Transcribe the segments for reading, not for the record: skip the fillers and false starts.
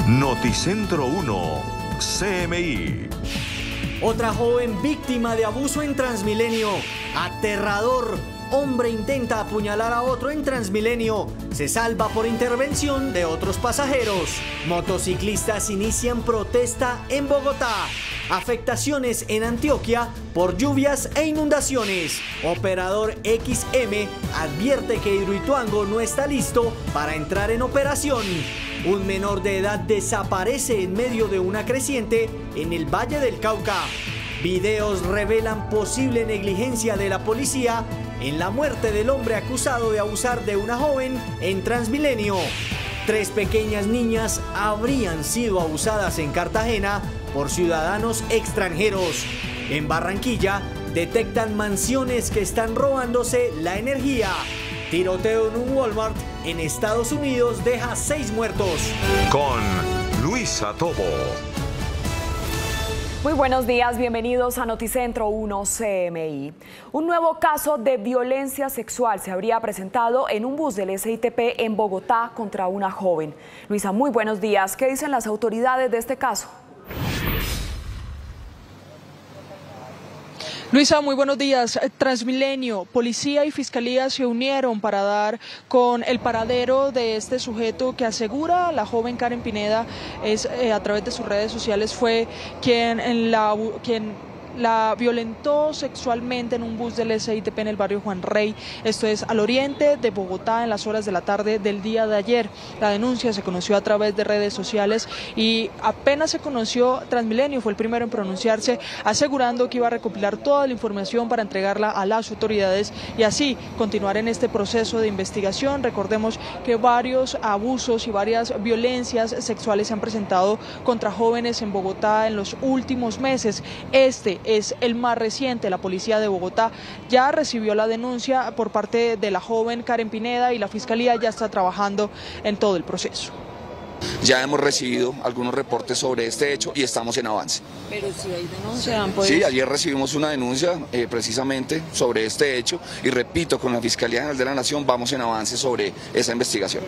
Noticentro 1, CMI. Otra joven víctima de abuso en Transmilenio. Aterrador. Hombre intenta apuñalar a otro en Transmilenio. Se salva por intervención de otros pasajeros. Motociclistas inician protesta en Bogotá. Afectaciones en Antioquia por lluvias e inundaciones. Operador XM advierte que Hidroituango no está listo para entrar en operación. Un menor de edad desaparece en medio de una creciente en el Valle del Cauca. Videos revelan posible negligencia de la policía en la muerte del hombre acusado de abusar de una joven en Transmilenio. 3 pequeñas niñas habrían sido abusadas en Cartagena por ciudadanos extranjeros. En Barranquilla detectan mansiones que están robándose la energía. Tiroteo en un Walmart en Estados Unidos deja 6 muertos. Con Luisa Tobo. Muy buenos días, bienvenidos a Noticentro 1 CMI. Un nuevo caso de violencia sexual se habría presentado en un bus del SITP en Bogotá contra una joven. Luisa, muy buenos días. ¿Qué dicen las autoridades de este caso? Luisa, muy buenos días. Transmilenio, policía y fiscalía se unieron para dar con el paradero de este sujeto que asegura la joven Karen Pineda a través de sus redes sociales fue quien la violentó sexualmente en un bus del SITP en el barrio Juan Rey. Esto es al oriente de Bogotá en las horas de la tarde del día de ayer. La denuncia se conoció a través de redes sociales y apenas se conoció, Transmilenio fue el primero en pronunciarse, asegurando que iba a recopilar toda la información para entregarla a las autoridades y así continuar en este proceso de investigación. Recordemos que varios abusos y varias violencias sexuales se han presentado contra jóvenes en Bogotá en los últimos meses. Este es el más reciente. La policía de Bogotá ya recibió la denuncia por parte de la joven Karen Pineda y la fiscalía ya está trabajando en todo el proceso. Ya hemos recibido algunos reportes sobre este hecho y estamos en avance. Pero si hay denuncia, pues... Sí, ayer recibimos una denuncia precisamente sobre este hecho y repito, con la Fiscalía General de la Nación vamos en avance sobre esa investigación.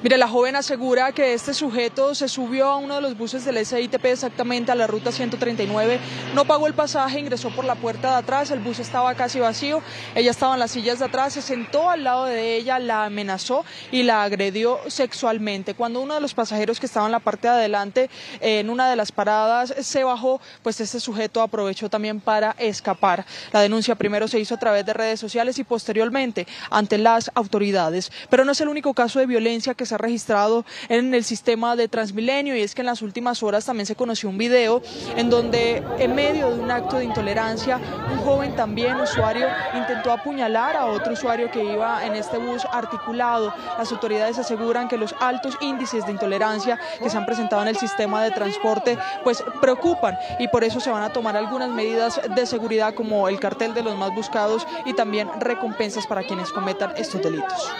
Mire, la joven asegura que este sujeto se subió a uno de los buses del SITP exactamente a la ruta 139, no pagó el pasaje, ingresó por la puerta de atrás, el bus estaba casi vacío, ella estaba en las sillas de atrás, se sentó al lado de ella, la amenazó y la agredió sexualmente. Cuando uno de los pasajeros que estaba en la parte de adelante, en una de las paradas, se bajó, pues este sujeto aprovechó también para escapar. La denuncia primero se hizo a través de redes sociales y posteriormente ante las autoridades. Pero no es el único caso de violencia que se ha registrado en el sistema de Transmilenio y es que en las últimas horas también se conoció un video en donde en medio de un acto de intolerancia un joven también usuario intentó apuñalar a otro usuario que iba en este bus articulado. Las autoridades aseguran que los altos índices de intolerancia que se han presentado en el sistema de transporte pues preocupan y por eso se van a tomar algunas medidas de seguridad como el cartel de los más buscados y también recompensas para quienes cometan estos delitos.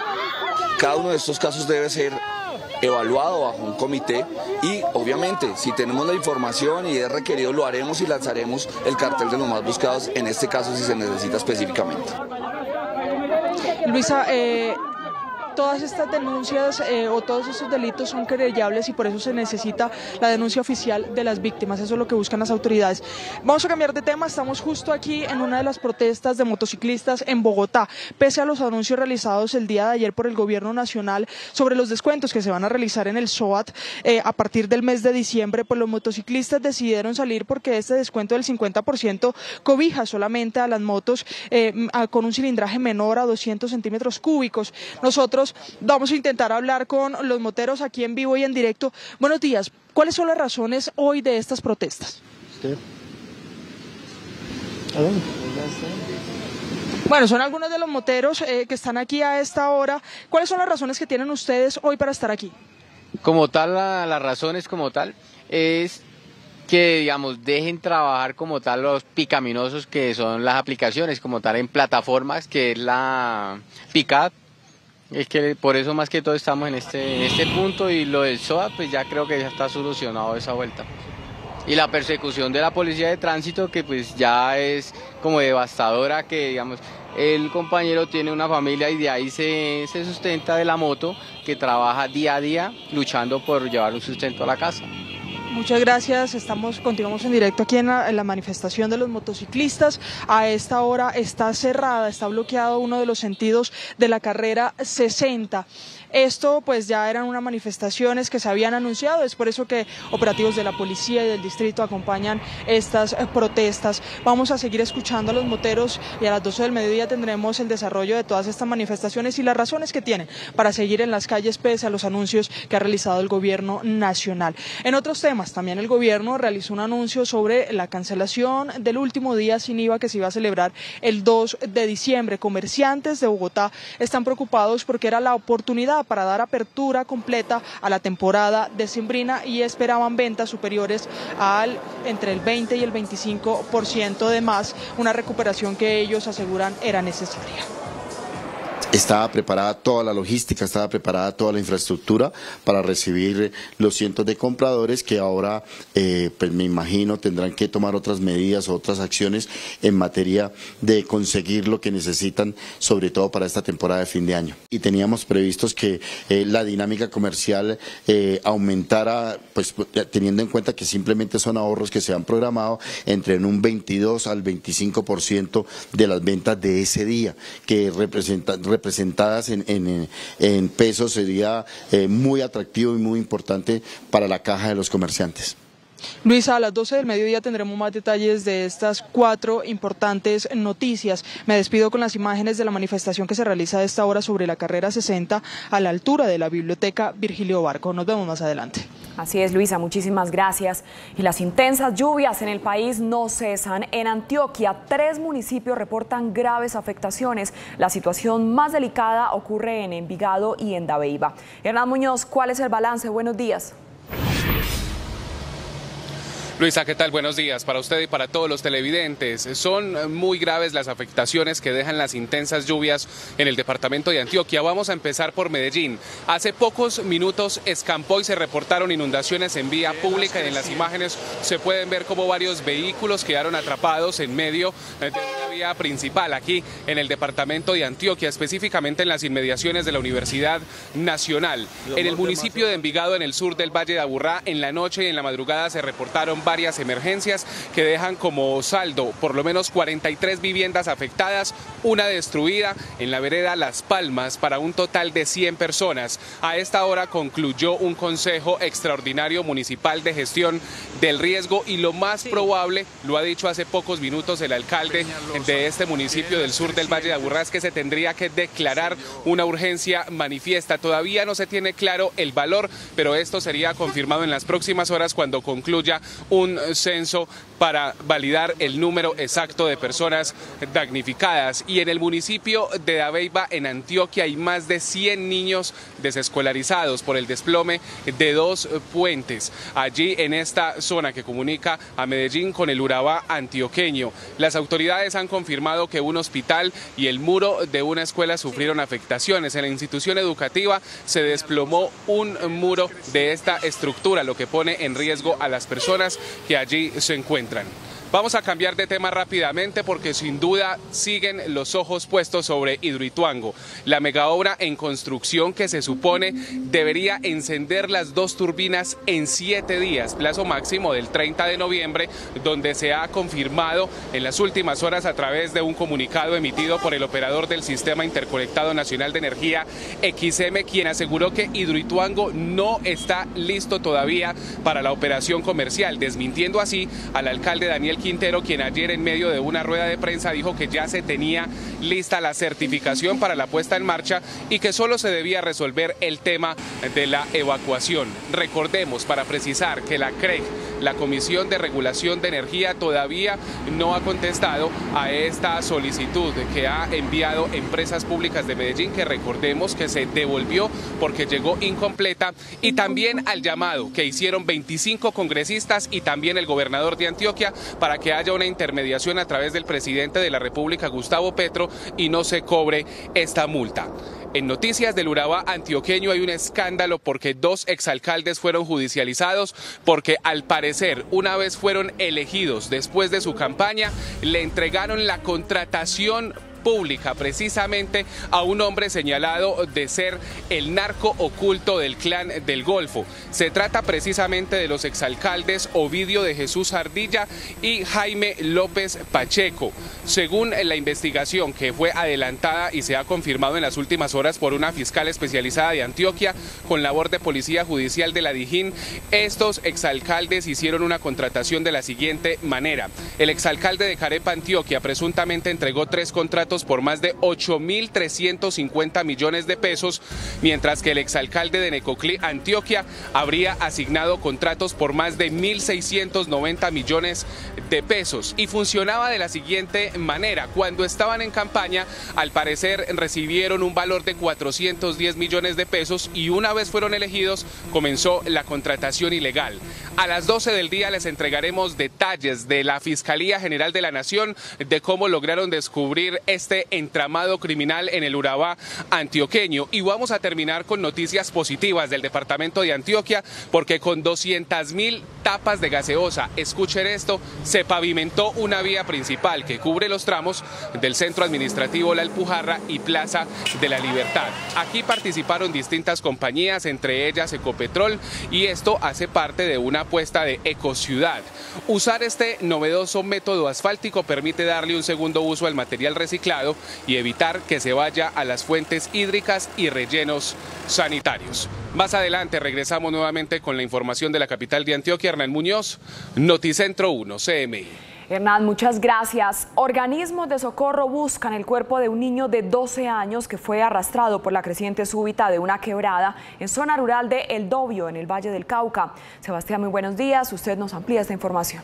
Cada uno de estos casos debe ser evaluado bajo un comité y obviamente si tenemos la información y es requerido lo haremos y lanzaremos el cartel de los más buscados, en este caso si se necesita específicamente. Luisa, todas estas denuncias o todos estos delitos son querellables y por eso se necesita la denuncia oficial de las víctimas. Eso es lo que buscan las autoridades. Vamos a cambiar de tema. Estamos justo aquí en una de las protestas de motociclistas en Bogotá. Pese a los anuncios realizados el día de ayer por el gobierno nacional sobre los descuentos que se van a realizar en el SOAT a partir del mes de diciembre, pues los motociclistas decidieron salir porque este descuento del 50% cobija solamente a las motos con un cilindraje menor a 200 centímetros cúbicos. Nosotros vamos a intentar hablar con los moteros aquí en vivo y en directo. Buenos días, ¿cuáles son las razones hoy de estas protestas? Bueno, son algunos de los moteros que están aquí a esta hora. ¿Cuáles son las razones que tienen ustedes hoy para estar aquí? Como tal, las razones como tal es que, digamos, dejen trabajar como tal los picaminosos que son las aplicaciones como tal en plataformas, que es la Pickup. Es que por eso más que todo estamos en este punto y lo del SOAT pues ya creo que ya está solucionado esa vuelta. Y la persecución de la policía de tránsito que pues ya es como devastadora, que digamos el compañero tiene una familia y de ahí se sustenta de la moto, que trabaja día a día luchando por llevar un sustento a la casa. Muchas gracias, continuamos en directo aquí en la manifestación de los motociclistas. A esta hora está cerrada, está bloqueado uno de los sentidos de la carrera 60. Esto pues ya eran unas manifestaciones que se habían anunciado, es por eso que operativos de la policía y del distrito acompañan estas protestas. Vamos a seguir escuchando a los moteros y a las 12 del mediodía tendremos el desarrollo de todas estas manifestaciones y las razones que tienen para seguir en las calles pese a los anuncios que ha realizado el gobierno nacional. En otros temas, también el gobierno realizó un anuncio sobre la cancelación del último día sin IVA que se iba a celebrar el 2 de diciembre. Comerciantes de Bogotá están preocupados porque era la oportunidad para dar apertura completa a la temporada decembrina y esperaban ventas superiores al entre el 20 y el 25% de más, una recuperación que ellos aseguran era necesaria. Estaba preparada toda la logística, estaba preparada toda la infraestructura para recibir los cientos de compradores que ahora, pues me imagino, tendrán que tomar otras medidas o otras acciones en materia de conseguir lo que necesitan, sobre todo para esta temporada de fin de año. Y teníamos previstos que la dinámica comercial aumentara, pues teniendo en cuenta que simplemente son ahorros que se han programado entre un 22 al 25% de las ventas de ese día, que representadas en pesos sería muy atractivo y muy importante para la caja de los comerciantes. Luisa, a las 12 del mediodía tendremos más detalles de estas 4 importantes noticias. Me despido con las imágenes de la manifestación que se realiza a esta hora sobre la carrera 60 a la altura de la biblioteca Virgilio Barco. Nos vemos más adelante. Así es, Luisa, muchísimas gracias. Y las intensas lluvias en el país no cesan. En Antioquia, 3 municipios reportan graves afectaciones. La situación más delicada ocurre en Envigado y en Dabeiba. Hernán Muñoz, ¿cuál es el balance? Buenos días. Luisa, ¿qué tal? Buenos días para usted y para todos los televidentes. Son muy graves las afectaciones que dejan las intensas lluvias en el departamento de Antioquia. Vamos a empezar por Medellín. Hace pocos minutos escampó y se reportaron inundaciones en vía pública y en las imágenes se pueden ver cómo varios vehículos quedaron atrapados en medio de una vía principal aquí en el departamento de Antioquia, específicamente en las inmediaciones de la Universidad Nacional. En el municipio de Envigado, en el sur del Valle de Aburrá, en la noche y en la madrugada se reportaron varias emergencias que dejan como saldo por lo menos 43 viviendas afectadas, una destruida en la vereda Las Palmas para un total de 100 personas. A esta hora concluyó un consejo extraordinario municipal de gestión del riesgo y lo más probable, lo ha dicho hace pocos minutos el alcalde de este municipio del sur del Valle de Aburrá, es que se tendría que declarar una urgencia manifiesta. Todavía no se tiene claro el valor, pero esto sería confirmado en las próximas horas cuando concluya un censo para validar el número exacto de personas damnificadas. Y en el municipio de Dabeiba, en Antioquia, hay más de 100 niños desescolarizados por el desplome de 2 puentes allí en esta zona que comunica a Medellín con el Urabá antioqueño. Las autoridades han confirmado que un hospital y el muro de una escuela sufrieron afectaciones. En la institución educativa se desplomó un muro de esta estructura, lo que pone en riesgo a las personas que allí se encuentran. Vamos a cambiar de tema rápidamente porque sin duda siguen los ojos puestos sobre Hidroituango, la megaobra en construcción que se supone debería encender las 2 turbinas en 7 días, plazo máximo del 30 de noviembre, donde se ha confirmado en las últimas horas a través de un comunicado emitido por el operador del Sistema Interconectado Nacional de Energía, XM, quien aseguró que Hidroituango no está listo todavía para la operación comercial, desmintiendo así al alcalde Daniel Quintero, quien ayer en medio de una rueda de prensa dijo que ya se tenía lista la certificación para la puesta en marcha y que solo se debía resolver el tema de la evacuación. Recordemos, para precisar, que la CREG, la Comisión de Regulación de Energía, todavía no ha contestado a esta solicitud que ha enviado Empresas Públicas de Medellín, que recordemos que se devolvió porque llegó incompleta, y también al llamado que hicieron 25 congresistas y también el gobernador de Antioquia para que haya una intermediación a través del presidente de la República, Gustavo Petro, y no se cobre esta multa. En noticias del Urabá antioqueño hay un escándalo porque 2 exalcaldes fueron judicializados porque al parecer, una vez fueron elegidos después de su campaña, le entregaron la contratación pública precisamente a un hombre señalado de ser el narco oculto del Clan del Golfo. Se trata precisamente de los exalcaldes Ovidio de Jesús Ardilla y Jaime López Pacheco. Según la investigación que fue adelantada y se ha confirmado en las últimas horas por una fiscal especializada de Antioquia con labor de policía judicial de la Dijín, estos exalcaldes hicieron una contratación de la siguiente manera. El exalcalde de Carepa, Antioquia, presuntamente entregó 3 contratos por más de 8.350 millones de pesos, mientras que el exalcalde de Necoclí, Antioquia, habría asignado contratos por más de 1.690 millones de pesos. Y funcionaba de la siguiente manera: cuando estaban en campaña, al parecer recibieron un valor de 410 millones de pesos y una vez fueron elegidos comenzó la contratación ilegal. A las 12 del día les entregaremos detalles de la Fiscalía General de la Nación de cómo lograron descubrir este entramado criminal en el Urabá antioqueño. Y vamos a terminar con noticias positivas del departamento de Antioquia, porque con 200.000 tapas de gaseosa, escuchen esto, se pavimentó una vía principal que cubre los tramos del centro administrativo La Alpujarra y Plaza de la Libertad. Aquí participaron distintas compañías, entre ellas Ecopetrol, y esto hace parte de una apuesta de Ecociudad. Usar este novedoso método asfáltico permite darle un segundo uso al material reciclado y evitar que se vaya a las fuentes hídricas y rellenos sanitarios. Más adelante regresamos nuevamente con la información de la capital de Antioquia. Hernán Muñoz, Noticentro 1, CMI. Hernán, muchas gracias. Organismos de socorro buscan el cuerpo de un niño de 12 años que fue arrastrado por la creciente súbita de una quebrada en zona rural de El Dobio, en el Valle del Cauca. Sebastián, muy buenos días. Usted nos amplía esta información.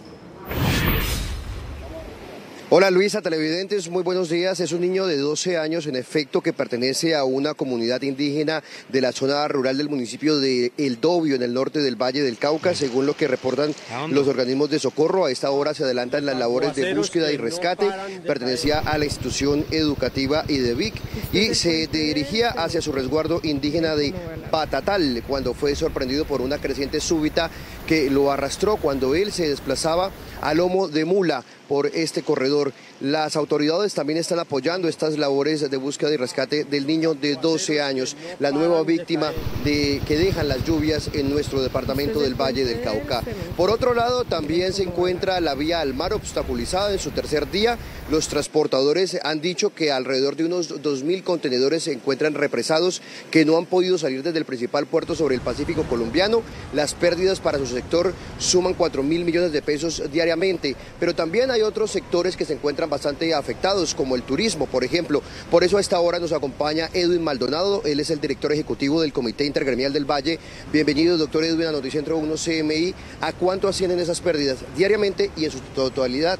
Hola Luisa, televidentes, muy buenos días. Es un niño de 12 años, en efecto, que pertenece a una comunidad indígena de la zona rural del municipio de El Dobio, en el norte del Valle del Cauca. Según lo que reportan los organismos de socorro, a esta hora se adelantan las labores de búsqueda y rescate. Pertenecía a la institución educativa IDEVIC y se dirigía hacia su resguardo indígena de Patatal cuando fue sorprendido por una creciente súbita que lo arrastró cuando él se desplazaba a lomo de mula por este corredor. Las autoridades también están apoyando estas labores de búsqueda y rescate del niño de 12 años, la nueva víctima que dejan las lluvias en nuestro departamento del Valle del Cauca. Por otro lado, también se encuentra la vía al mar obstaculizada en su tercer día. Los transportadores han dicho que alrededor de unos 2.000 contenedores se encuentran represados, que no han podido salir desde el principal puerto sobre el Pacífico colombiano. Las pérdidas para su sector suman 4.000 millones de pesos diariamente, pero también hay otros sectores que se encuentran bastante afectados, como el turismo, por ejemplo. Por eso a esta hora nos acompaña Edwin Maldonado, él es el director ejecutivo del Comité Intergremial del Valle. Bienvenido, doctor Edwin, a Noticentro 1 CMI. ¿A cuánto ascienden esas pérdidas diariamente y en su totalidad?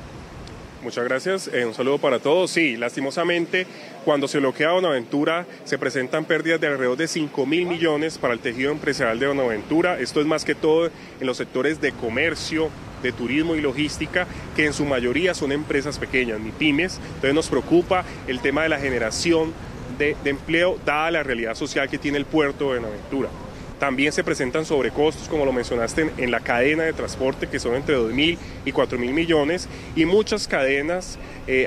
Muchas gracias, un saludo para todos. Sí, lastimosamente, cuando se bloquea Bonaventura se presentan pérdidas de alrededor de 5.000 millones para el tejido empresarial de Bonaventura. Esto es más que todo en los sectores de comercio, de turismo y logística, que en su mayoría son empresas pequeñas, MIPYMES. Entonces nos preocupa el tema de la generación de empleo, dada la realidad social que tiene el puerto de Bonaventura. También se presentan sobrecostos, como lo mencionaste, en la cadena de transporte, que son entre 2.000 y 4.000 millones, y muchas cadenas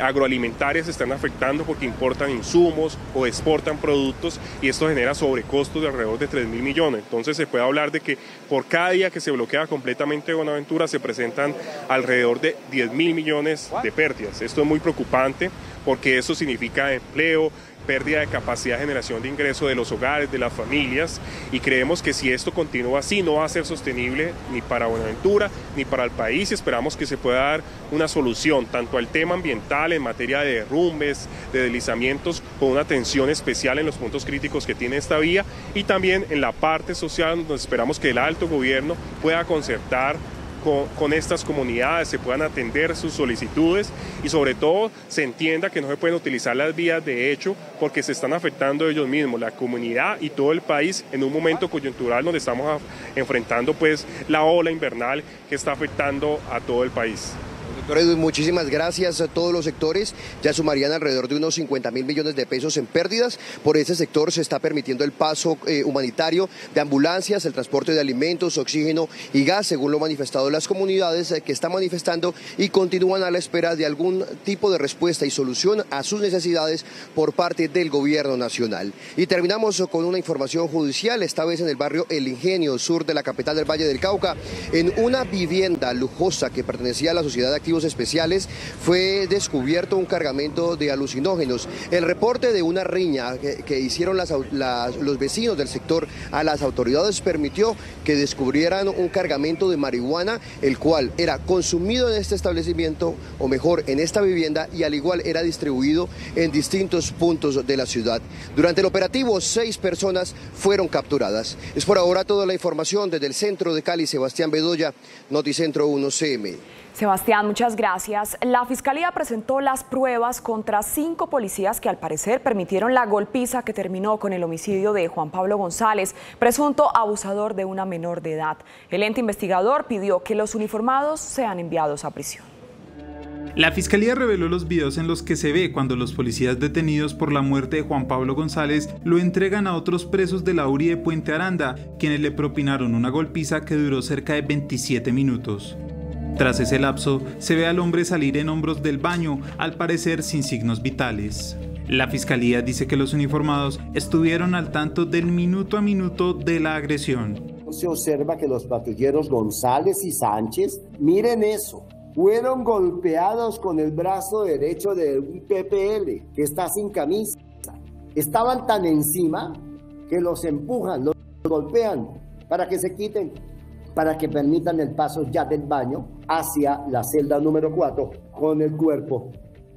agroalimentarias se están afectando porque importan insumos o exportan productos, y esto genera sobrecostos de alrededor de 3.000 millones. Entonces se puede hablar de que por cada día que se bloquea completamente Bonaventura se presentan alrededor de 10.000 millones de pérdidas. Esto es muy preocupante porque eso significa empleo, pérdida de capacidad de generación de ingreso de los hogares, de las familias, y creemos que si esto continúa así no va a ser sostenible ni para Bonaventura ni para el país, y esperamos que se pueda dar una solución tanto al tema ambiental en materia de derrumbes, de deslizamientos, con una atención especial en los puntos críticos que tiene esta vía, y también en la parte social, donde esperamos que el alto gobierno pueda concertar con estas comunidades, se puedan atender sus solicitudes y sobre todo se entienda que no se pueden utilizar las vías de hecho porque se están afectando ellos mismos, la comunidad y todo el país en un momento coyuntural donde estamos enfrentando pues la ola invernal que está afectando a todo el país. Doctor Edwin, muchísimas gracias. A todos los sectores ya sumarían alrededor de unos 50.000 millones de pesos en pérdidas. Por este sector se está permitiendo el paso humanitario de ambulancias, el transporte de alimentos, oxígeno y gas, según lo manifestado las comunidades que están manifestando y continúan a la espera de algún tipo de respuesta y solución a sus necesidades por parte del gobierno nacional. Y terminamos con una información judicial, esta vez en el barrio El Ingenio, sur de la capital del Valle del Cauca. En una vivienda lujosa que pertenecía a la Sociedad de Activos Especiales fue descubierto un cargamento de alucinógenos. El reporte de una riña que hicieron los vecinos del sector a las autoridades permitió que descubrieran un cargamento de marihuana, el cual era consumido en este establecimiento, o mejor, en esta vivienda, y al igual era distribuido en distintos puntos de la ciudad. Durante el operativo, 6 personas fueron capturadas. Es por ahora toda la información desde el centro de Cali. Sebastián Bedoya, Noticentro 1 CMI. Sebastián, muchas gracias. La Fiscalía presentó las pruebas contra 5 policías que al parecer permitieron la golpiza que terminó con el homicidio de Juan Pablo González, presunto abusador de una menor de edad. El ente investigador pidió que los uniformados sean enviados a prisión. La Fiscalía reveló los videos en los que se ve cuando los policías detenidos por la muerte de Juan Pablo González lo entregan a otros presos de la URI de Puente Aranda, quienes le propinaron una golpiza que duró cerca de 27 minutos. Tras ese lapso, se ve al hombre salir en hombros del baño, al parecer sin signos vitales. La Fiscalía dice que los uniformados estuvieron al tanto del minuto a minuto de la agresión. Se observa que los patrulleros González y Sánchez, miren eso, fueron golpeados con el brazo derecho de un PPL que está sin camisa. Estaban tan encima que los empujan, los golpean para que se quiten, para que permitan el paso ya del baño hacia la celda número 4 con el cuerpo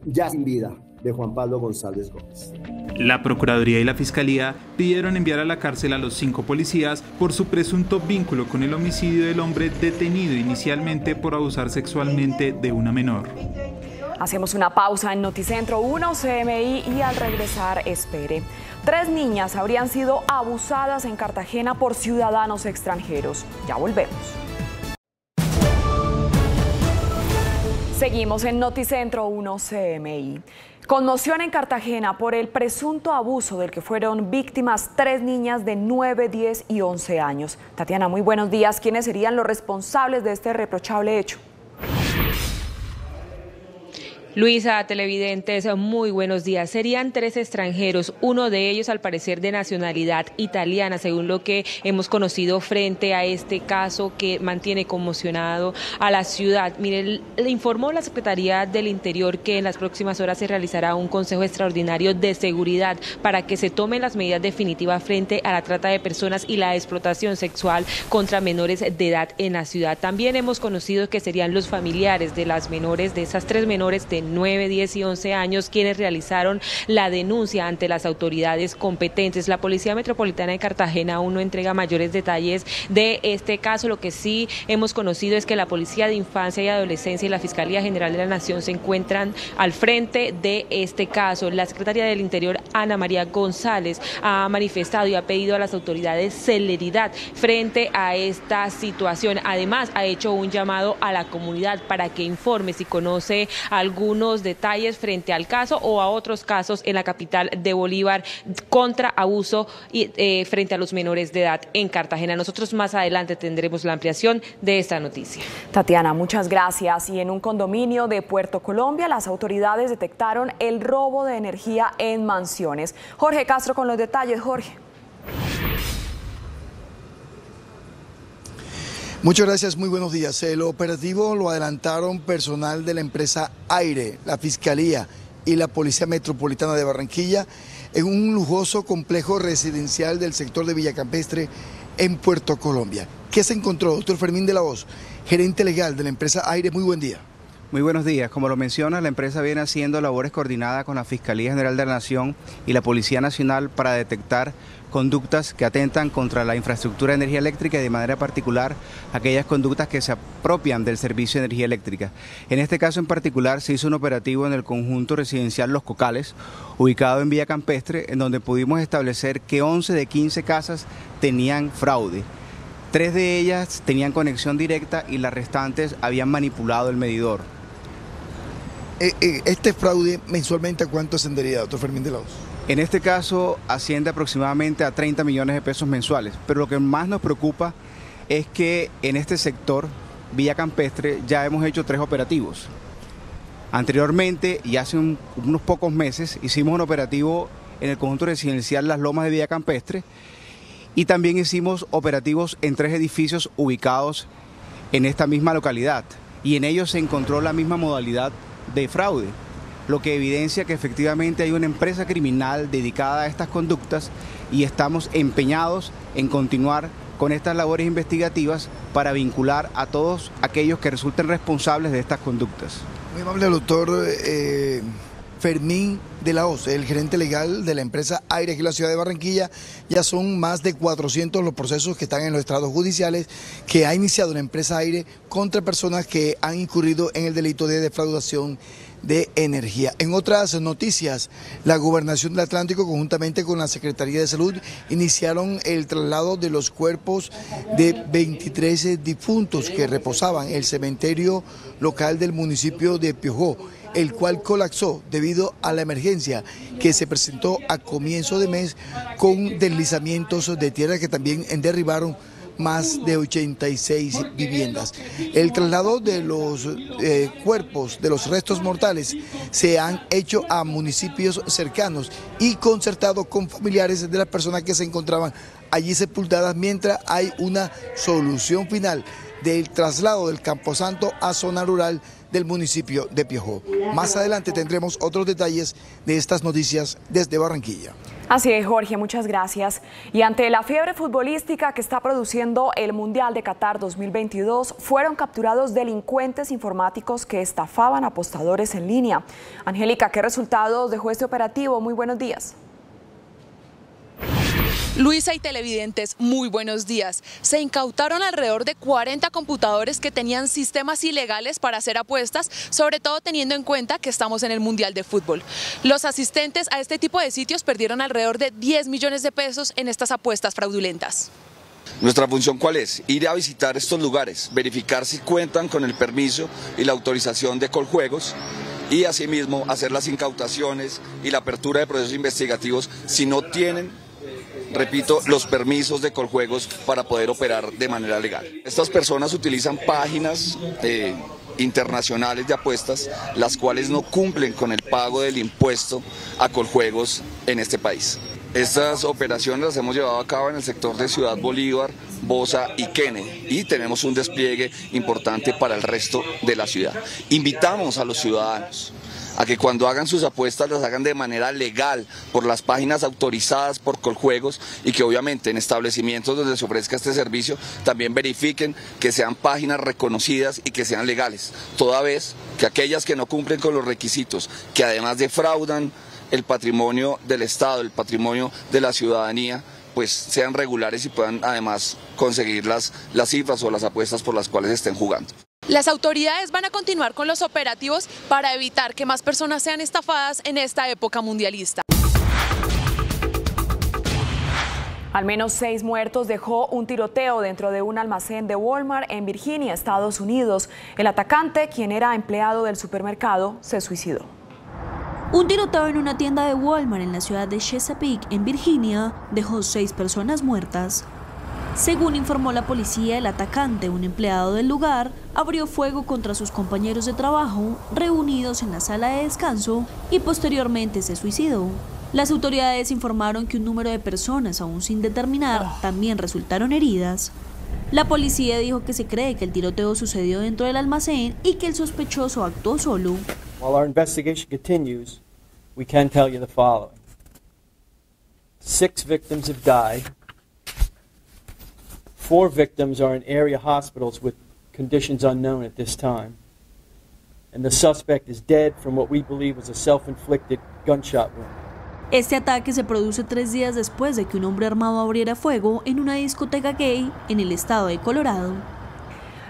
ya sin vida de Juan Pablo González Gómez. La Procuraduría y la Fiscalía pidieron enviar a la cárcel a los 5 policías por su presunto vínculo con el homicidio del hombre detenido inicialmente por abusar sexualmente de una menor. Hacemos una pausa en Noticentro 1 CMI y al regresar espere. 3 niñas habrían sido abusadas en Cartagena por ciudadanos extranjeros. Ya volvemos. Seguimos en Noticentro 1 CMI. Conmoción en Cartagena por el presunto abuso del que fueron víctimas 3 niñas de 9, 10 y 11 años. Tatiana, muy buenos días. ¿Quiénes serían los responsables de este reprochable hecho? Luisa, televidentes, muy buenos días. Serían 3 extranjeros, uno de ellos al parecer de nacionalidad italiana, según lo que hemos conocido frente a este caso que mantiene conmocionado a la ciudad. Mire, le informó la Secretaría del Interior que en las próximas horas se realizará un consejo extraordinario de seguridad para que se tomen las medidas definitivas frente a la trata de personas y la explotación sexual contra menores de edad en la ciudad. También hemos conocido que serían los familiares de las menores, de esas 3 menores de 9, 10 y 11 años, quienes realizaron la denuncia ante las autoridades competentes. La Policía Metropolitana de Cartagena aún no entrega mayores detalles de este caso. Lo que sí hemos conocido es que la Policía de Infancia y Adolescencia y la Fiscalía General de la Nación se encuentran al frente de este caso. La Secretaria del Interior, Ana María González, ha manifestado y ha pedido a las autoridades celeridad frente a esta situación. Además, ha hecho un llamado a la comunidad para que informe si conoce algunos detalles frente al caso o a otros casos en la capital de Bolívar contra abuso frente a los menores de edad en Cartagena. Nosotros más adelante tendremos la ampliación de esta noticia. Tatiana, muchas gracias. Y en un condominio de Puerto Colombia, las autoridades detectaron el robo de energía en mansiones. Jorge Castro con los detalles. Jorge. Muchas gracias, muy buenos días. El operativo lo adelantaron personal de la empresa Aire, la Fiscalía y la Policía Metropolitana de Barranquilla en un lujoso complejo residencial del sector de Villa Campestre en Puerto Colombia. ¿Qué se encontró? Doctor Fermín de la Hoz, gerente legal de la empresa Aire, muy buen día. Muy buenos días. Como lo menciona, la empresa viene haciendo labores coordinadas con la Fiscalía General de la Nación y la Policía Nacional para detectar conductas que atentan contra la infraestructura de energía eléctrica y de manera particular aquellas conductas que se apropian del servicio de energía eléctrica. En este caso en particular se hizo un operativo en el conjunto residencial Los Cocales, ubicado en Villa Campestre, en donde pudimos establecer que 11 de 15 casas tenían fraude. 3 de ellas tenían conexión directa y las restantes habían manipulado el medidor. Este fraude mensualmente, ¿a cuánto ascendería, doctor Fermín de la Hoz? En este caso asciende aproximadamente a 30 millones de pesos mensuales, pero lo que más nos preocupa es que en este sector, Villa Campestre, ya hemos hecho 3 operativos. Anteriormente, y hace unos pocos meses, hicimos un operativo en el conjunto residencial Las Lomas de Villa Campestre y también hicimos operativos en 3 edificios ubicados en esta misma localidad y en ellos se encontró la misma modalidad de fraude, lo que evidencia que efectivamente hay una empresa criminal dedicada a estas conductas y estamos empeñados en continuar con estas labores investigativas para vincular a todos aquellos que resulten responsables de estas conductas. Muy amable, doctor Fermín de la Hoz, el gerente legal de la empresa Aire aquí en la ciudad de Barranquilla. Ya son más de 400 los procesos que están en los estrados judiciales que ha iniciado la empresa Aire contra personas que han incurrido en el delito de defraudación de energía. En otras noticias, la Gobernación del Atlántico conjuntamente con la Secretaría de Salud iniciaron el traslado de los cuerpos de 23 difuntos que reposaban en el cementerio local del municipio de Piojó, el cual colapsó debido a la emergencia que se presentó a comienzo de mes con deslizamientos de tierra que también derribaron más de 86 viviendas. El traslado de los cuerpos, de los restos mortales, se han hecho a municipios cercanos y concertado con familiares de las personas que se encontraban allí sepultadas mientras hay una solución final del traslado del Camposanto a zona rural del municipio de Piojó. Más adelante tendremos otros detalles de estas noticias desde Barranquilla. Así es, Jorge, muchas gracias. Y ante la fiebre futbolística que está produciendo el Mundial de Qatar 2022, fueron capturados delincuentes informáticos que estafaban apostadores en línea. Angélica, ¿qué resultados dejó este operativo? Muy buenos días. Luisa y televidentes, muy buenos días. Se incautaron alrededor de 40 computadores que tenían sistemas ilegales para hacer apuestas, sobre todo teniendo en cuenta que estamos en el Mundial de Fútbol. Los asistentes a este tipo de sitios perdieron alrededor de 10 millones de pesos en estas apuestas fraudulentas. Nuestra función, ¿cuál es? Ir a visitar estos lugares, verificar si cuentan con el permiso y la autorización de Coljuegos y asimismo hacer las incautaciones y la apertura de procesos investigativos si no tienen, repito, los permisos de Coljuegos para poder operar de manera legal. Estas personas utilizan páginas internacionales de apuestas, las cuales no cumplen con el pago del impuesto a Coljuegos en este país. Estas operaciones las hemos llevado a cabo en el sector de Ciudad Bolívar, Bosa y Kennedy y tenemos un despliegue importante para el resto de la ciudad. Invitamos a los ciudadanos a que cuando hagan sus apuestas las hagan de manera legal por las páginas autorizadas por Coljuegos y que obviamente en establecimientos donde se ofrezca este servicio también verifiquen que sean páginas reconocidas y que sean legales, toda vez que aquellas que no cumplen con los requisitos, que además defraudan el patrimonio del Estado, el patrimonio de la ciudadanía, pues sean regulares y puedan además conseguir las cifras o las apuestas por las cuales estén jugando. Las autoridades van a continuar con los operativos para evitar que más personas sean estafadas en esta época mundialista. Al menos 6 muertos dejó un tiroteo dentro de un almacén de Walmart en Virginia, Estados Unidos. El atacante, quien era empleado del supermercado, se suicidó. Un tiroteo en una tienda de Walmart en la ciudad de Chesapeake, en Virginia, dejó 6 personas muertas. Según informó la policía, el atacante, un empleado del lugar, abrió fuego contra sus compañeros de trabajo reunidos en la sala de descanso y posteriormente se suicidó. Las autoridades informaron que un número de personas, aún sin determinar, también resultaron heridas. La policía dijo que se cree que el tiroteo sucedió dentro del almacén y que el sospechoso actuó solo. While our investigation continues, we can tell you the following. 6 victims have died. 4 victims are in area hospitals with conditions unknown at this time. And the suspect is dead from what we believe was a self-inflicted gunshot wound. Este ataque se produce 3 días después de que un hombre armado abriera fuego en una discoteca gay en el estado de Colorado.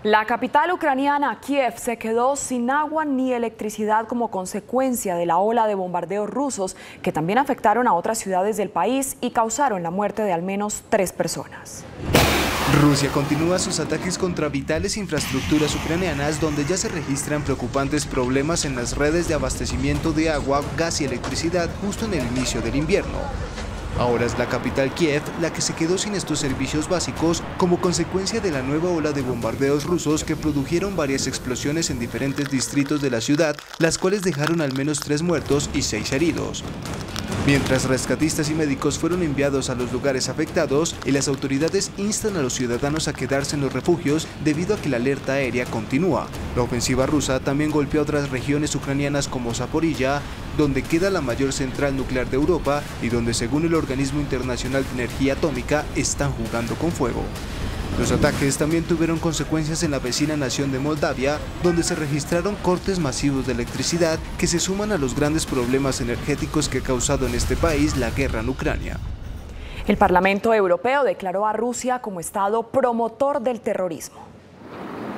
La capital ucraniana, Kiev, se quedó sin agua ni electricidad como consecuencia de la ola de bombardeos rusos que también afectaron a otras ciudades del país y causaron la muerte de al menos 3 personas. Rusia continúa sus ataques contra vitales infraestructuras ucranianas, donde ya se registran preocupantes problemas en las redes de abastecimiento de agua, gas y electricidad justo en el inicio del invierno. Ahora es la capital Kiev la que se quedó sin estos servicios básicos como consecuencia de la nueva ola de bombardeos rusos que produjeron varias explosiones en diferentes distritos de la ciudad, las cuales dejaron al menos 3 muertos y 6 heridos. Mientras rescatistas y médicos fueron enviados a los lugares afectados y las autoridades instan a los ciudadanos a quedarse en los refugios debido a que la alerta aérea continúa. La ofensiva rusa también golpeó a otras regiones ucranianas como Zaporilla, donde queda la mayor central nuclear de Europa y donde, según el Organismo Internacional de Energía Atómica, están jugando con fuego. Los ataques también tuvieron consecuencias en la vecina nación de Moldavia, donde se registraron cortes masivos de electricidad que se suman a los grandes problemas energéticos que ha causado en este país la guerra en Ucrania. El Parlamento Europeo declaró a Rusia como Estado promotor del terrorismo.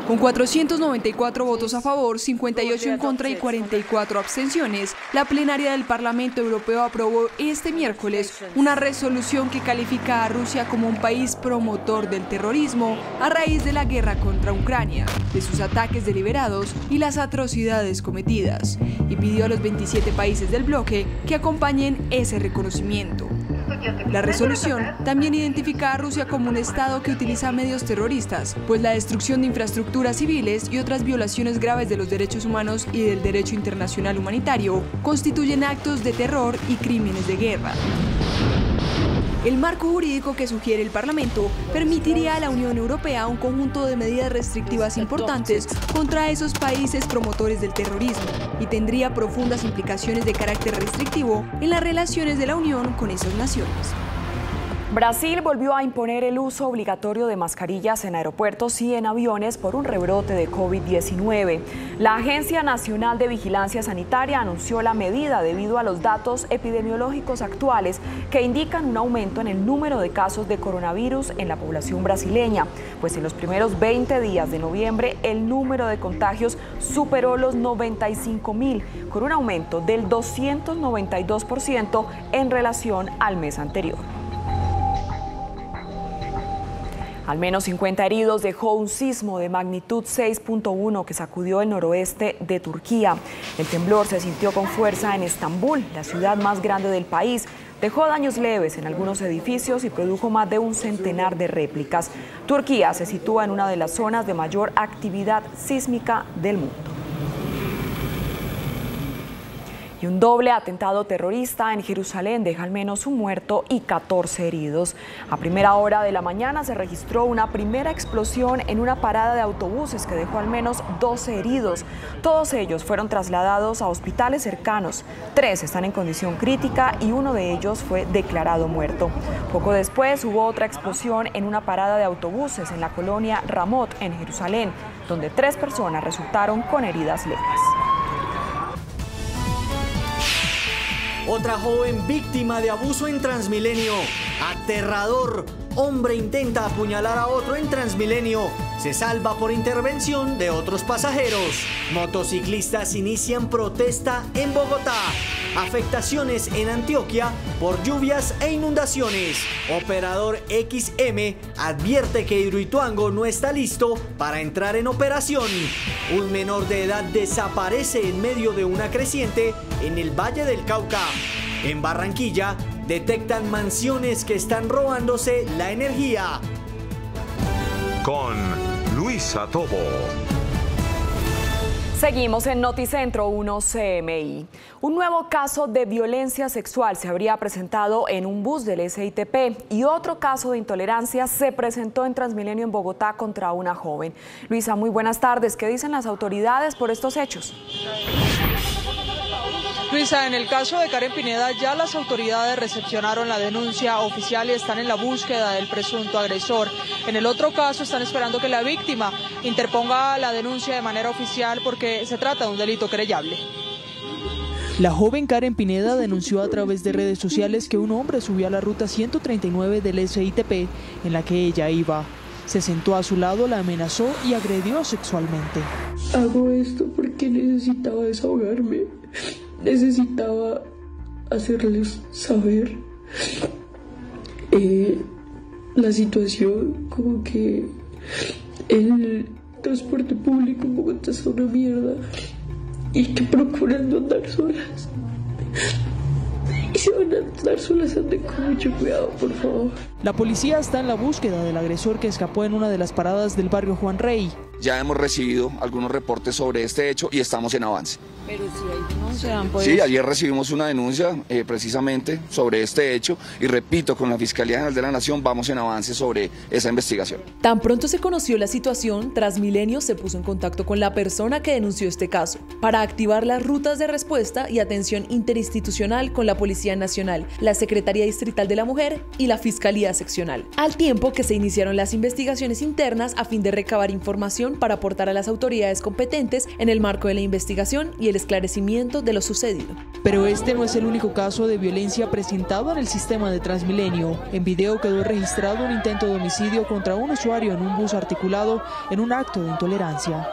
Con 494 votos a favor, 58 en contra y 44 abstenciones, la plenaria del Parlamento Europeo aprobó este miércoles una resolución que califica a Rusia como un país promotor del terrorismo a raíz de la guerra contra Ucrania, de sus ataques deliberados y las atrocidades cometidas, y pidió a los 27 países del bloque que acompañen ese reconocimiento. La resolución también identifica a Rusia como un Estado que utiliza medios terroristas, pues la destrucción de infraestructuras civiles y otras violaciones graves de los derechos humanos y del derecho internacional humanitario constituyen actos de terror y crímenes de guerra. El marco jurídico que sugiere el Parlamento permitiría a la Unión Europea un conjunto de medidas restrictivas importantes contra esos países promotores del terrorismo y tendría profundas implicaciones de carácter restrictivo en las relaciones de la Unión con esas naciones. Brasil volvió a imponer el uso obligatorio de mascarillas en aeropuertos y en aviones por un rebrote de COVID-19. La Agencia Nacional de Vigilancia Sanitaria anunció la medida debido a los datos epidemiológicos actuales que indican un aumento en el número de casos de coronavirus en la población brasileña, pues en los primeros 20 días de noviembre el número de contagios superó los 95.000, con un aumento del 292% en relación al mes anterior. Al menos 50 heridos dejó un sismo de magnitud 6.1 que sacudió el noroeste de Turquía. El temblor se sintió con fuerza en Estambul, la ciudad más grande del país. Dejó daños leves en algunos edificios y produjo más de un centenar de réplicas. Turquía se sitúa en una de las zonas de mayor actividad sísmica del mundo. Y un doble atentado terrorista en Jerusalén deja al menos un muerto y 14 heridos. A primera hora de la mañana se registró una primera explosión en una parada de autobuses que dejó al menos 12 heridos. Todos ellos fueron trasladados a hospitales cercanos. 3 están en condición crítica y uno de ellos fue declarado muerto. Poco después hubo otra explosión en una parada de autobuses en la colonia Ramot, en Jerusalén, donde 3 personas resultaron con heridas leves. Otra joven víctima de abuso en Transmilenio. Aterrador. Hombre intenta apuñalar a otro en Transmilenio. Se salva por intervención de otros pasajeros. Motociclistas inician protesta en Bogotá. Afectaciones en Antioquia por lluvias e inundaciones. Operador XM advierte que Hidroituango no está listo para entrar en operación. Un menor de edad desaparece en medio de una creciente en el Valle del Cauca. En Barranquilla detectan mansiones que están robándose la energía. Con Luisa Tobo. Seguimos en Noticentro 1 CMI. Un nuevo caso de violencia sexual se habría presentado en un bus del SITP y otro caso de intolerancia se presentó en Transmilenio en Bogotá contra una joven. Luisa, muy buenas tardes. ¿Qué dicen las autoridades por estos hechos? Luisa, en el caso de Karen Pineda ya las autoridades recepcionaron la denuncia oficial y están en la búsqueda del presunto agresor. En el otro caso están esperando que la víctima interponga la denuncia de manera oficial porque se trata de un delito querellable. La joven Karen Pineda denunció a través de redes sociales que un hombre subió a la ruta 139 del SITP en la que ella iba. Se sentó a su lado, la amenazó y agredió sexualmente. Hago esto porque necesitaba desahogarme. Necesitaba hacerles saber la situación, como que el transporte público en Bogotá es una mierda y que procuran no andar solas. Y si van a andar solas, anden con mucho cuidado, por favor. La policía está en la búsqueda del agresor que escapó en una de las paradas del barrio Juan Rey. Ya hemos recibido algunos reportes sobre este hecho y estamos en avance. Pero si hay denuncia, han podido... Sí, ayer recibimos una denuncia precisamente sobre este hecho y repito, con la Fiscalía General de la Nación vamos en avance sobre esa investigación. Tan pronto se conoció la situación, Transmilenio se puso en contacto con la persona que denunció este caso para activar las rutas de respuesta y atención interinstitucional con la Policía Nacional, la Secretaría Distrital de la Mujer y la Fiscalía Seccional, al tiempo que se iniciaron las investigaciones internas a fin de recabar información para aportar a las autoridades competentes en el marco de la investigación y el esclarecimiento de lo sucedido. Pero este no es el único caso de violencia presentado en el sistema de Transmilenio. En video quedó registrado un intento de homicidio contra un usuario en un bus articulado en un acto de intolerancia.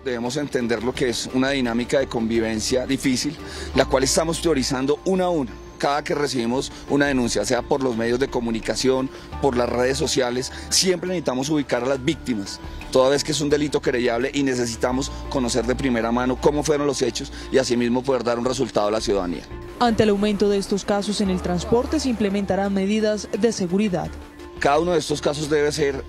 Debemos entender lo que es una dinámica de convivencia difícil, la cual estamos priorizando una a una. Cada que recibimos una denuncia, sea por los medios de comunicación, por las redes sociales, siempre necesitamos ubicar a las víctimas, toda vez que es un delito querellable y necesitamos conocer de primera mano cómo fueron los hechos y asimismo poder dar un resultado a la ciudadanía. Ante el aumento de estos casos en el transporte se implementarán medidas de seguridad. Cada uno de estos casos debe ser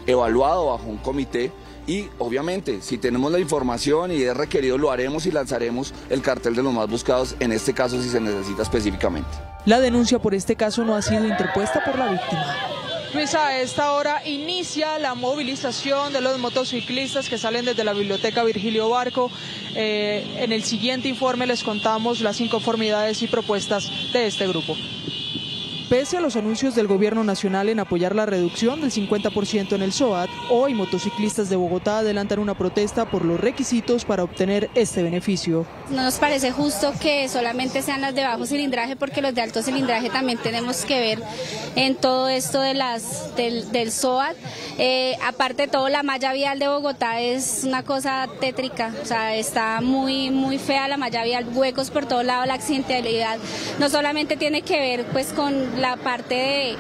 evaluado bajo un comité. Y obviamente, si tenemos la información y es requerido, lo haremos y lanzaremos el cartel de los más buscados, en este caso si se necesita específicamente. La denuncia por este caso no ha sido interpuesta por la víctima. Luisa, a esta hora inicia la movilización de los motociclistas que salen desde la Biblioteca Virgilio Barco. En el siguiente informe les contamos las inconformidades y propuestas de este grupo. Pese a los anuncios del gobierno nacional en apoyar la reducción del 50% en el SOAT, hoy motociclistas de Bogotá adelantan una protesta por los requisitos para obtener este beneficio. No nos parece justo que solamente sean las de bajo cilindraje, porque los de alto cilindraje también tenemos que ver en todo esto de del SOAT. Aparte de todo, la malla vial de Bogotá es una cosa tétrica, o sea, está muy fea la malla vial, huecos por todo lado, la accidentalidad no solamente tiene que ver pues con la parte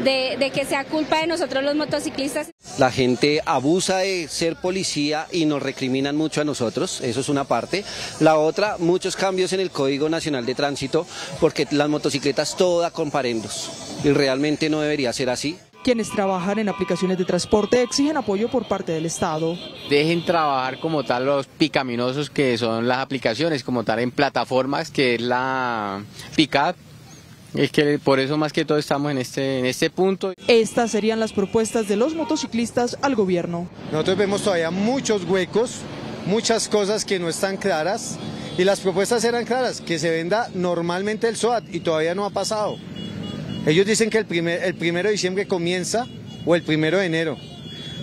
de que sea culpa de nosotros los motociclistas. La gente abusa de ser policía y nos recriminan mucho a nosotros, eso es una parte. La otra, muchos cambios en el Código Nacional de Tránsito, porque las motocicletas todas comparendos y realmente no debería ser así. Quienes trabajan en aplicaciones de transporte exigen apoyo por parte del Estado. Dejen trabajar como tal los picaminosos que son las aplicaciones, como tal en plataformas, que es la Pickup. Es que por eso más que todo estamos en este punto. Estas serían las propuestas de los motociclistas al gobierno. Nosotros vemos todavía muchos huecos, muchas cosas que no están claras, y las propuestas eran claras, que se venda normalmente el SOAT y todavía no ha pasado. Ellos dicen que el 1 de diciembre comienza o el 1 de enero.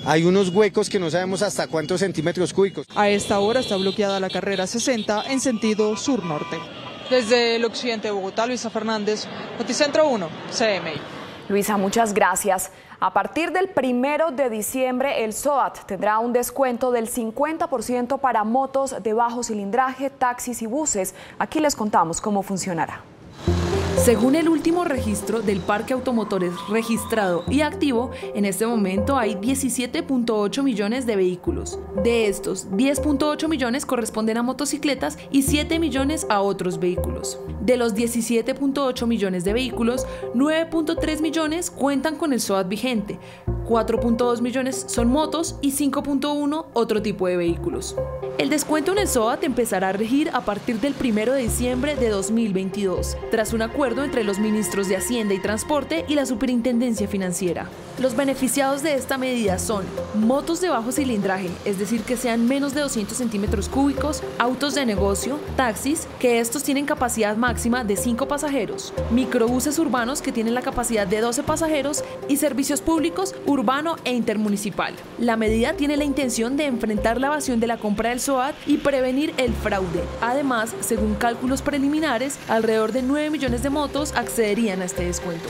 Hay unos huecos que no sabemos hasta cuántos centímetros cúbicos. A esta hora está bloqueada la carrera 60 en sentido sur-norte. Desde el occidente de Bogotá, Luisa Fernández, Noticentro 1, CMI. Luisa, muchas gracias. A partir del 1 de diciembre, el SOAT tendrá un descuento del 50% para motos de bajo cilindraje, taxis y buses. Aquí les contamos cómo funcionará. Según el último registro del parque automotores registrado y activo, en este momento hay 17.8 millones de vehículos. De estos, 10.8 millones corresponden a motocicletas y 7 millones a otros vehículos. De los 17.8 millones de vehículos, 9.3 millones cuentan con el SOAT vigente, 4.2 millones son motos y 5.1 otro tipo de vehículos. El descuento en el SOAT empezará a regir a partir del 1 de diciembre de 2022, tras un acuerdo entre los ministros de Hacienda y Transporte y la Superintendencia Financiera. Los beneficiados de esta medida son motos de bajo cilindraje, es decir, que sean menos de 200 centímetros cúbicos, autos de negocio, taxis, que estos tienen capacidad máxima de 5 pasajeros, microbuses urbanos que tienen la capacidad de 12 pasajeros y servicios públicos urbano e intermunicipal. La medida tiene la intención de enfrentar la evasión de la compra del SOAT y prevenir el fraude. Además, según cálculos preliminares, alrededor de 9 millones de motos accederían a este descuento.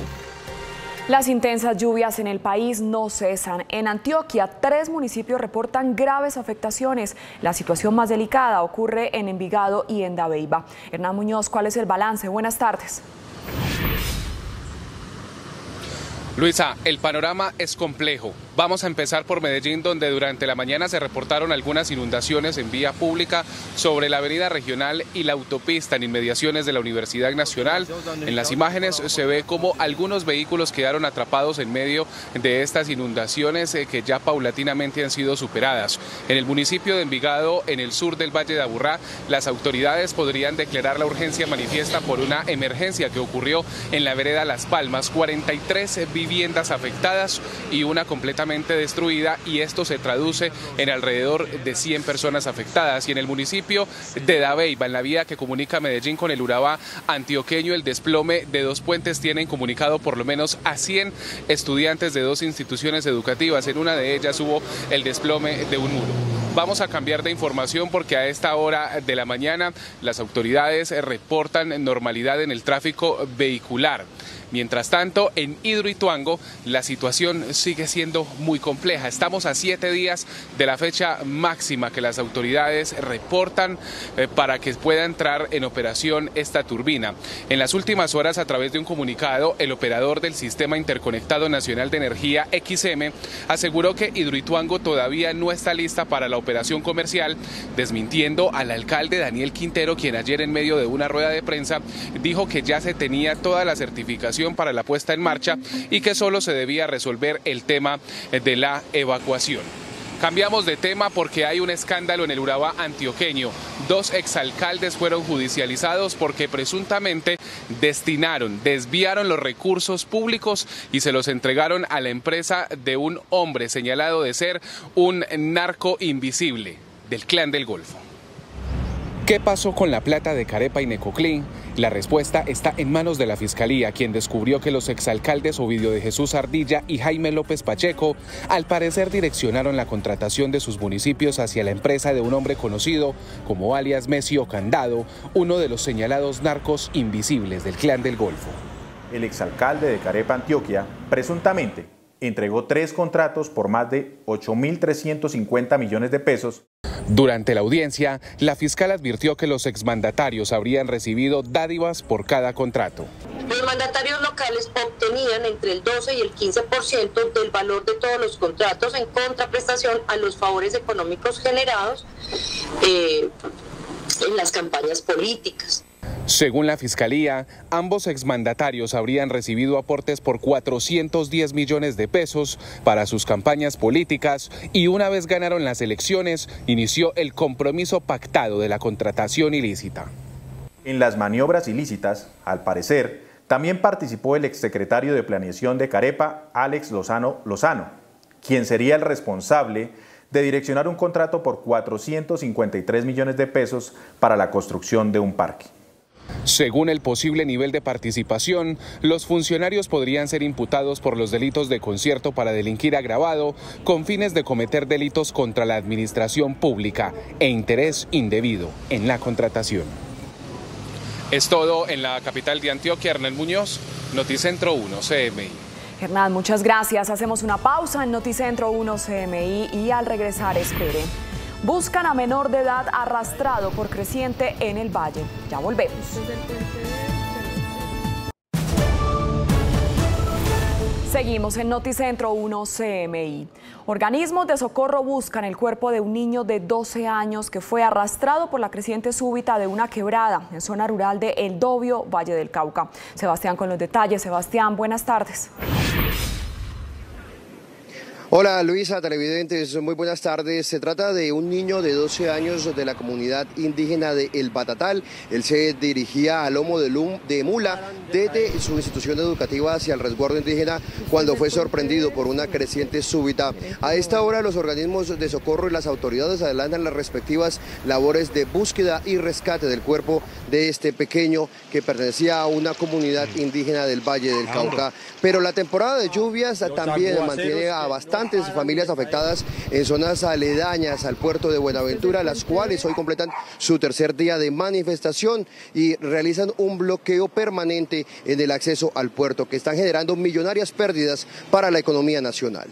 Las intensas lluvias en el país no cesan. En Antioquia, 3 municipios reportan graves afectaciones. La situación más delicada ocurre en Envigado y en Dabeiba. Hernán Muñoz, ¿cuál es el balance? Buenas tardes. Luisa, el panorama es complejo. Vamos a empezar por Medellín, donde durante la mañana se reportaron algunas inundaciones en vía pública sobre la avenida regional y la autopista en inmediaciones de la Universidad Nacional. En las imágenes se ve como algunos vehículos quedaron atrapados en medio de estas inundaciones que ya paulatinamente han sido superadas. En el municipio de Envigado, en el sur del Valle de Aburrá, las autoridades podrían declarar la urgencia manifiesta por una emergencia que ocurrió en la vereda Las Palmas. 43 viviendas afectadas y una completamente destruida, y esto se traduce en alrededor de 100 personas afectadas. Y en el municipio de Dabeiba, en la vía que comunica Medellín con el Urabá antioqueño, el desplome de 2 puentes tienen comunicado por lo menos a 100 estudiantes de 2 instituciones educativas. En una de ellas hubo el desplome de un muro. Vamos a cambiar de información porque a esta hora de la mañana las autoridades reportan normalidad en el tráfico vehicular. Mientras tanto, en Hidroituango la situación sigue siendo muy compleja. Estamos a 7 días de la fecha máxima que las autoridades reportan para que pueda entrar en operación esta turbina. En las últimas horas, a través de un comunicado, el operador del Sistema Interconectado Nacional de Energía, XM, aseguró que Hidroituango todavía no está lista para la operación comercial, desmintiendo al alcalde Daniel Quintero, quien ayer en medio de una rueda de prensa dijo que ya se tenía toda la certificación para la puesta en marcha y que solo se debía resolver el tema de la evacuación. Cambiamos de tema porque hay un escándalo en el Urabá antioqueño. 2 exalcaldes fueron judicializados porque presuntamente desviaron los recursos públicos y se los entregaron a la empresa de un hombre señalado de ser un narco invisible del Clan del Golfo. ¿Qué pasó con la plata de Carepa y Necoclí? La respuesta está en manos de la Fiscalía, quien descubrió que los exalcaldes Ovidio de Jesús Ardilla y Jaime López Pacheco al parecer direccionaron la contratación de sus municipios hacia la empresa de un hombre conocido como alias Messi o Candado, uno de los señalados narcos invisibles del Clan del Golfo. El exalcalde de Carepa, Antioquia, presuntamente entregó 3 contratos por más de 8.350 millones de pesos. Durante la audiencia, la fiscal advirtió que los exmandatarios habrían recibido dádivas por cada contrato. Los mandatarios locales obtenían entre el 12 y el 15% del valor de todos los contratos en contraprestación a los favores económicos generados en las campañas políticas. Según la Fiscalía, ambos exmandatarios habrían recibido aportes por 410 millones de pesos para sus campañas políticas y una vez ganaron las elecciones, inició el compromiso pactado de la contratación ilícita. En las maniobras ilícitas, al parecer, también participó el exsecretario de Planeación de Carepa, Alex Lozano, quien sería el responsable de direccionar un contrato por 453 millones de pesos para la construcción de un parque. Según el posible nivel de participación, los funcionarios podrían ser imputados por los delitos de concierto para delinquir agravado con fines de cometer delitos contra la administración pública e interés indebido en la contratación. Es todo en la capital de Antioquia. Hernán Muñoz, Noticentro 1 CMI. Hernán, muchas gracias. Hacemos una pausa en Noticentro 1 CMI y al regresar espere. Buscan a menor de edad arrastrado por creciente en el Valle. Ya volvemos. Seguimos en Noticentro 1 CMI. Organismos de socorro buscan el cuerpo de un niño de 12 años que fue arrastrado por la creciente súbita de una quebrada en zona rural de El Dobio, Valle del Cauca. Sebastián con los detalles. Sebastián, buenas tardes. Hola Luisa, televidentes, muy buenas tardes. Se trata de un niño de 12 años de la comunidad indígena de El Batatal. Él se dirigía a lomo de mula desde su institución educativa hacia el resguardo indígena cuando fue sorprendido por una creciente súbita. A esta hora los organismos de socorro y las autoridades adelantan las respectivas labores de búsqueda y rescate del cuerpo de este pequeño que pertenecía a una comunidad indígena del Valle del Cauca. Pero la temporada de lluvias también mantiene a bastantes familias afectadas en zonas aledañas al puerto de Buenaventura, las cuales hoy completan su tercer día de manifestación y realizan un bloqueo permanente en el acceso al puerto, que están generando millonarias pérdidas para la economía nacional.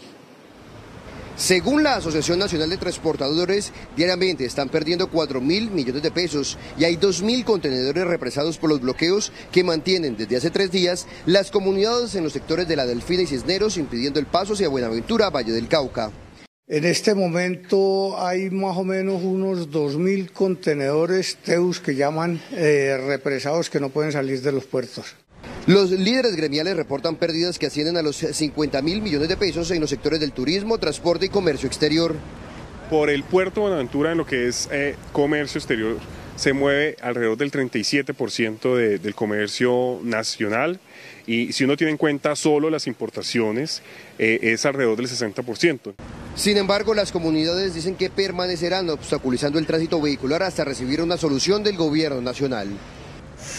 Según la Asociación Nacional de Transportadores, diariamente están perdiendo 4.000 millones de pesos y hay 2.000 contenedores represados por los bloqueos que mantienen desde hace 3 días las comunidades en los sectores de La Delfina y Cisneros, impidiendo el paso hacia Buenaventura, Valle del Cauca. En este momento hay más o menos unos 2.000 contenedores TEUs que llaman represados que no pueden salir de los puertos. Los líderes gremiales reportan pérdidas que ascienden a los 50.000 millones de pesos en los sectores del turismo, transporte y comercio exterior. Por el puerto de Buenaventura, en lo que es comercio exterior, se mueve alrededor del 37% del comercio nacional, y si uno tiene en cuenta solo las importaciones, es alrededor del 60%. Sin embargo, las comunidades dicen que permanecerán obstaculizando el tránsito vehicular hasta recibir una solución del gobierno nacional.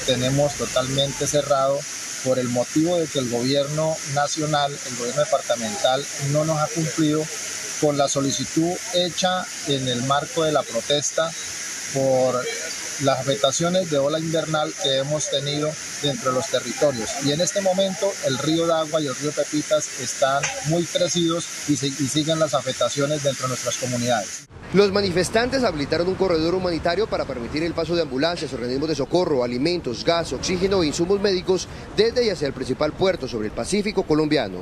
Tenemos totalmente cerrado por el motivo de que el gobierno nacional, el gobierno departamental, no nos ha cumplido con la solicitud hecha en el marco de la protesta por las afectaciones de ola invernal que hemos tenido dentro de los territorios. Y en este momento el río Dagua y el río Pepitas están muy crecidos y siguen las afectaciones dentro de nuestras comunidades. Los manifestantes habilitaron un corredor humanitario para permitir el paso de ambulancias, organismos de socorro, alimentos, gas, oxígeno e insumos médicos desde y hacia el principal puerto sobre el Pacífico colombiano.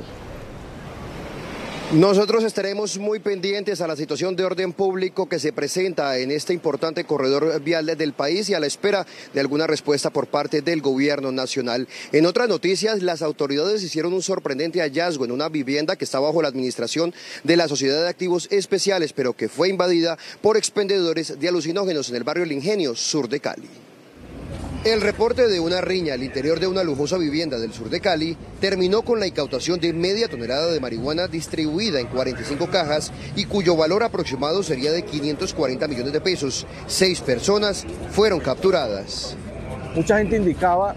Nosotros estaremos muy pendientes a la situación de orden público que se presenta en este importante corredor vial del país y a la espera de alguna respuesta por parte del gobierno nacional. En otras noticias, las autoridades hicieron un sorprendente hallazgo en una vivienda que está bajo la administración de la Sociedad de Activos Especiales, pero que fue invadida por expendedores de alucinógenos en el barrio El Ingenio, sur de Cali. El reporte de una riña al interior de una lujosa vivienda del sur de Cali terminó con la incautación de media tonelada de marihuana distribuida en 45 cajas y cuyo valor aproximado sería de 540 millones de pesos. 6 personas fueron capturadas. Mucha gente indicaba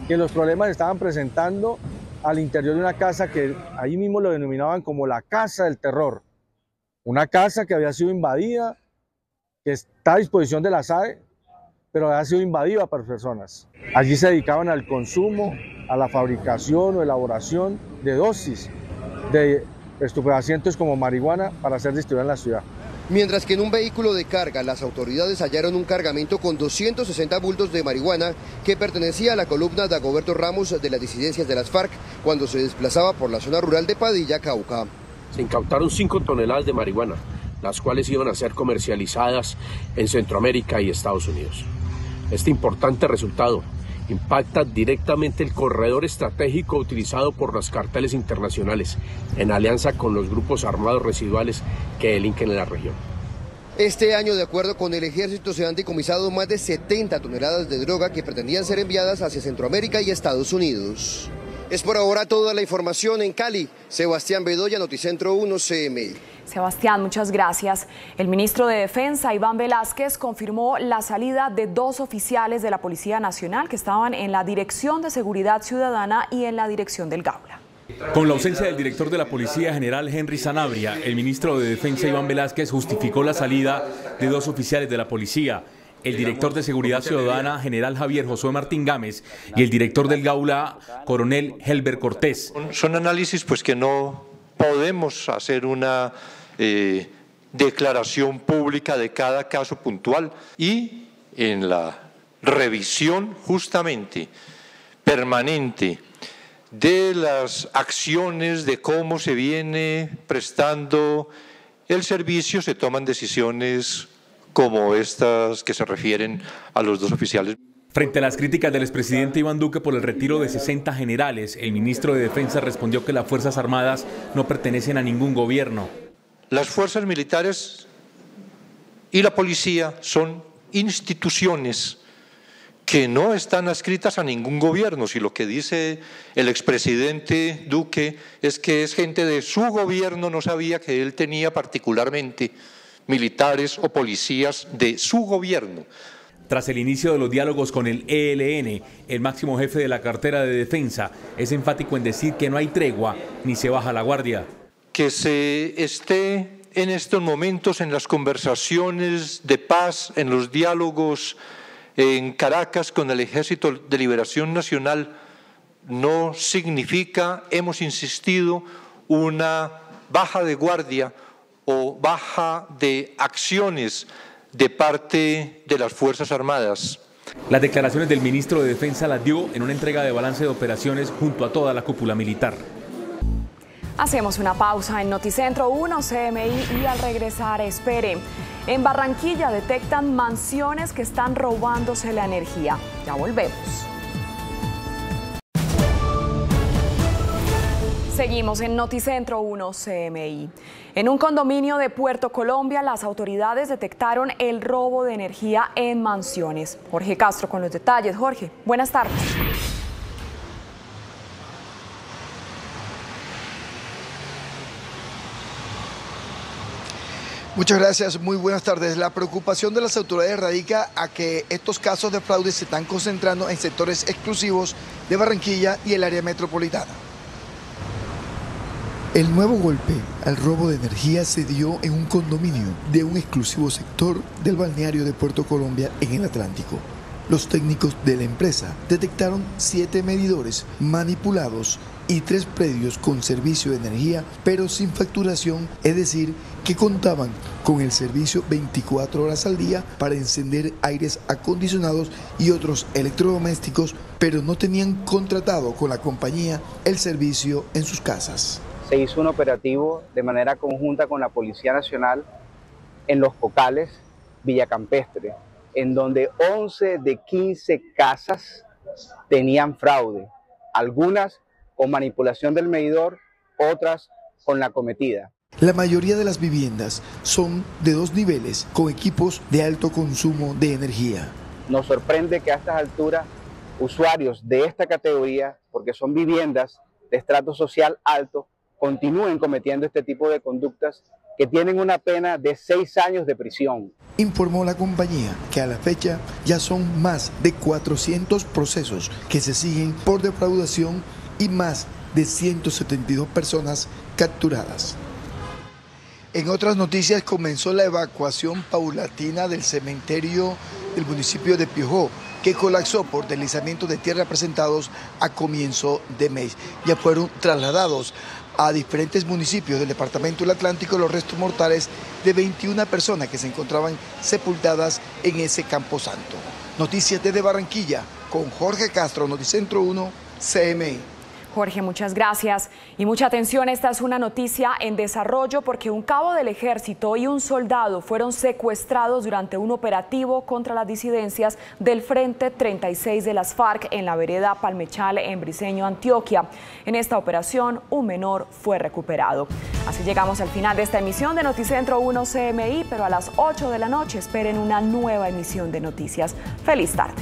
que los problemas se estaban presentando al interior de una casa que ahí mismo lo denominaban como la Casa del Terror. Una casa que había sido invadida, que está a disposición de la SAE, pero ha sido invadida por personas. Allí se dedicaban al consumo, a la fabricación o elaboración de dosis de estupefacientes como marihuana para ser distribuida en la ciudad. Mientras que en un vehículo de carga las autoridades hallaron un cargamento con 260 bultos de marihuana que pertenecía a la columna Dagoberto Ramos de las disidencias de las FARC cuando se desplazaba por la zona rural de Padilla, Cauca. Se incautaron 5 toneladas de marihuana, las cuales iban a ser comercializadas en Centroamérica y Estados Unidos. Este importante resultado impacta directamente el corredor estratégico utilizado por los carteles internacionales en alianza con los grupos armados residuales que delinquen en la región. Este año, de acuerdo con el ejército, se han decomisado más de 70 toneladas de droga que pretendían ser enviadas hacia Centroamérica y Estados Unidos. Es por ahora toda la información en Cali. Sebastián Bedoya, Noticentro 1 CMI. Sebastián, muchas gracias. El ministro de Defensa, Iván Velásquez, confirmó la salida de 2 oficiales de la Policía Nacional que estaban en la Dirección de Seguridad Ciudadana y en la Dirección del Gaula. Con la ausencia del director de la Policía, general Henry Sanabria, el ministro de Defensa, Iván Velásquez, justificó la salida de 2 oficiales de la policía. El director de Seguridad Ciudadana, general Javier Josué Martín Gámez, y el director del Gaula, coronel Helber Cortés. Son análisis pues que no podemos hacer una declaración pública de cada caso puntual, y en la revisión justamente permanente de las acciones, de cómo se viene prestando el servicio, se toman decisiones como estas que se refieren a los 2 oficiales. Frente a las críticas del expresidente Iván Duque por el retiro de 60 generales, el ministro de Defensa respondió que las Fuerzas Armadas no pertenecen a ningún gobierno. Las fuerzas militares y la policía son instituciones que no están adscritas a ningún gobierno. Si lo que dice el expresidente Duque es que es gente de su gobierno, no sabía que él tenía particularmente militares o policías de su gobierno. Tras el inicio de los diálogos con el ELN, el máximo jefe de la cartera de defensa es enfático en decir que no hay tregua ni se baja la guardia. Que se esté en estos momentos en las conversaciones de paz, en los diálogos en Caracas con el Ejército de Liberación Nacional, no significa, hemos insistido, una baja de guardia, o baja de acciones de parte de las Fuerzas Armadas. Las declaraciones del ministro de Defensa las dio en una entrega de balance de operaciones junto a toda la cúpula militar. Hacemos una pausa en Noticentro 1 CMI y al regresar, espere. En Barranquilla detectan mansiones que están robándose la energía. Ya volvemos. Seguimos en Noticentro 1 CMI. En un condominio de Puerto Colombia, las autoridades detectaron el robo de energía en mansiones. Jorge Castro con los detalles. Jorge, buenas tardes. Muchas gracias, muy buenas tardes. La preocupación de las autoridades radica a que estos casos de fraude se están concentrando en sectores exclusivos de Barranquilla y el área metropolitana. El nuevo golpe al robo de energía se dio en un condominio de un exclusivo sector del balneario de Puerto Colombia en el Atlántico. Los técnicos de la empresa detectaron 7 medidores manipulados y 3 predios con servicio de energía, pero sin facturación, es decir, que contaban con el servicio 24 horas al día para encender aires acondicionados y otros electrodomésticos, pero no tenían contratado con la compañía el servicio en sus casas. Se hizo un operativo de manera conjunta con la Policía Nacional en Los Cocales, Villa Campestre, en donde 11 de 15 casas tenían fraude, algunas con manipulación del medidor, otras con la cometida. La mayoría de las viviendas son de 2 niveles con equipos de alto consumo de energía. Nos sorprende que a estas alturas usuarios de esta categoría, porque son viviendas de estrato social alto, continúen cometiendo este tipo de conductas que tienen una pena de 6 años de prisión. Informó la compañía que a la fecha ya son más de 400 procesos que se siguen por defraudación y más de 172 personas capturadas. En otras noticias, comenzó la evacuación paulatina del cementerio del municipio de Piojó, que colapsó por deslizamiento de tierra presentados a comienzo de mes. Ya fueron trasladados a diferentes municipios del departamento del Atlántico los restos mortales de 21 personas que se encontraban sepultadas en ese camposanto. Noticias desde Barranquilla con Jorge Castro, Noticentro 1 CMI. Jorge, muchas gracias. Y mucha atención, esta es una noticia en desarrollo porque un cabo del ejército y un soldado fueron secuestrados durante un operativo contra las disidencias del Frente 36 de las FARC en la vereda Palmechal, en Briceño, Antioquia. En esta operación, un menor fue recuperado. Así llegamos al final de esta emisión de Noticentro 1 CMI, pero a las 8 de la noche esperen una nueva emisión de noticias. ¡Feliz tarde!